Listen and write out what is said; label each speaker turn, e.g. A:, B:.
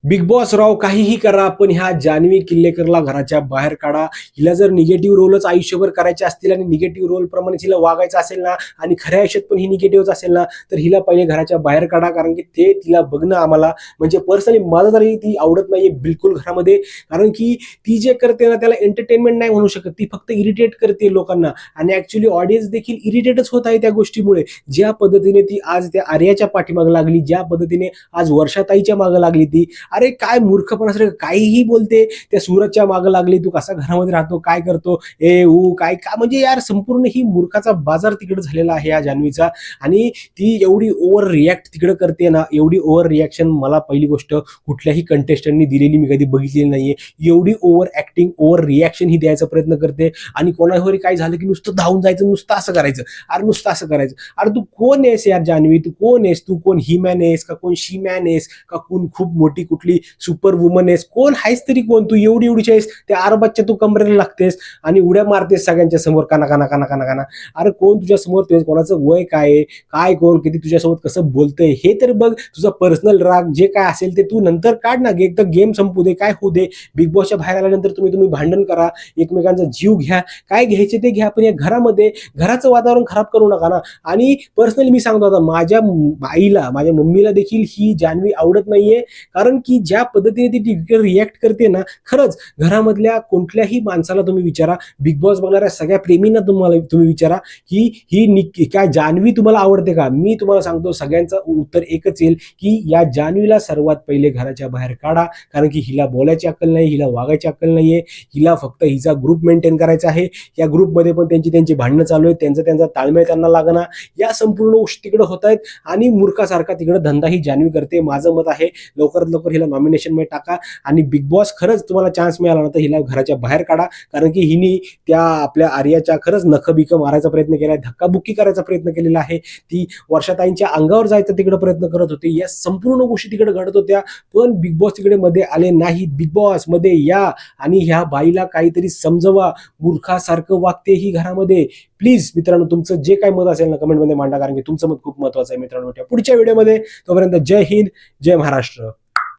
A: Big boss राव काहीही करा, पण ह्या जान्हवी किल्लेकरला घराच्या बाहेर काढा. हिला जर निगेटिव्ह रोलच आयुष्यभर करायचे असतील आणि निगेटिव्ह रोल प्रमाणे हिला वागायचं असेल ना, आणि खऱ्या आयुष्यात पण ही निगेटिव्हच असेल ना, तर हिला पहिले घराच्या बाहेर काढा. कारण की ते तिला बघणं आम्हाला म्हणजे पर्सनली मला तरी ती आवडत नाहीये बिलकुल घरामध्ये. कारण की ती जे करते ना त्याला एंटरटेनमेंट नाही म्हणू शकत, ती फक्त इरिटेट करते लोकांना. आणि ऍक्च्युली ऑडियन्स देखील इरिटेटच होत आहे त्या गोष्टीमुळे. ज्या पद्धतीने ती आज त्या आर्याच्या पाठीमागे लागली, ज्या पद्धतीने आज वर्षाताईच्या मागे लागली ती, अरे काय मूर्खपणा सर, काहीही बोलते. त्या सूरजच्या मागे लागली, तू कसा घरामध्ये राहतो, काय करतो, ए ऊ काय का, म्हणजे यार संपूर्ण ही मूर्खाचा बाजार तिकडे झालेला आहे या जान्हवीचा. आणि ती एवढी ओव्हर रिॲक्ट तिकडे करते ना, एवढी ओव्हर रिॲक्शन मला पहिली गोष्ट कुठल्याही कंटेस्टंटनी दिलेली मी कधी बघितलेली नाहीये. एवढी ओव्हर ऍक्टिंग, ओव्हर रिॲक्शन ही द्यायचा प्रयत्न करते. आणि कोणावर काय झालं की नुसतं धावून जायचं, नुसतं असं करायचं, अरे नुसतं असं करायचं. अरे तू कोण आहेस यार जान्हवी, तू कोण आहेस, तू कोण ही मॅन आहेस का, कोण शी मॅन आहेस का, कोण खूप मोठी कुठली सुपर वुमन आहेस, कोण आहेस तरी कोण तू, एवढी एवढीची आहेस, त्या अरबाच्या तू कमरेला लागतेस आणि उड्या मारतेस सगळ्यांच्या समोर काना काना काना काना काना. अरे कोण तुझ्या समोर, कोणाचं वय काय आहे, काय कोण किती तुझ्यासोबत कसं बोलतंय हे तर बघ. तुझा पर्सनल राग जे काय असेल ते तू नंतर काढ ना, एकदा गेम संपू दे, काय होऊ दे. बिग बॉसच्या बाहेर आल्यानंतर तुम्ही भांडण करा, एकमेकांचा जीव घ्या, काय घ्यायचे ते घ्या, पण या घरामध्ये घराचं वातावरण खराब करू नका ना. आणि पर्सनली मी सांगतो आता, माझ्या आईला, माझ्या मम्मीला देखील ही जान्हवी आवडत नाहीये. कारण की ज्या पद्धतीने ती रिॲक्ट करते ना, खरंच घरामधल्या कुठल्याही माणसाला तुम्ही विचारा, बिग बॉस बघणाऱ्या सगळ्या प्रेमींना तुम्ही विचारा की ही काय जान्हवी तुम्हाला आवडते का. मी तुम्हाला सांगतो सगळ्यांचं उत्तर एकच येईल की या जान्हवीला सर्वात पहिले घराच्या बाहेर काढा. कारण की हिला बोलायची अक्कल नाही, हिला वागायची अक्कल नाहीये, हिला फक्त हिचा ग्रुप मेंटेन करायचा आहे. या ग्रुपमध्ये पण त्यांची भांडणं चालू आहेत, त्यांचा ताळमेळ त्यांना लागणार, या संपूर्ण गोष्टी तिकडे होत आहेत. आणि मूर्खासारखा तिकडे धंदा ही जान्हवी करते. माझं मत आहे लवकरात लवकर हिला नॉमिनेशन मध्ये टाका. आणि बिग बॉस खरंच तुम्हाला चान्स मिळाला ना तर हिला घराच्या बाहेर काढा. कारण की हिने त्या आपल्या आर्याच्या खरंच नख बिक मारायचा प्रयत्न केला, धक्काबुक्की करायचा प्रयत्न केलेला आहे. ती वर्षाताईंच्या अंगावर जायचा तिकडे प्रयत्न करत होती. या संपूर्ण गोष्टी तिकडे घडत होत्या, पण बिग बॉस तिकडे मध्ये आले नाही. बिग बॉस मध्ये या आणि ह्या बाईला काहीतरी समजवा, मूर्खासारखं वागते ही घरामध्ये. प्लीज मित्रांनो, तुमचं जे काय मत असेल ना कमेंटमध्ये मांडा, कारण की तुमचं मत खूप महत्वाचं आहे मित्रांनो. पुढच्या व्हिडिओमध्ये तोपर्यंत जय हिंद, जय महाराष्ट्र.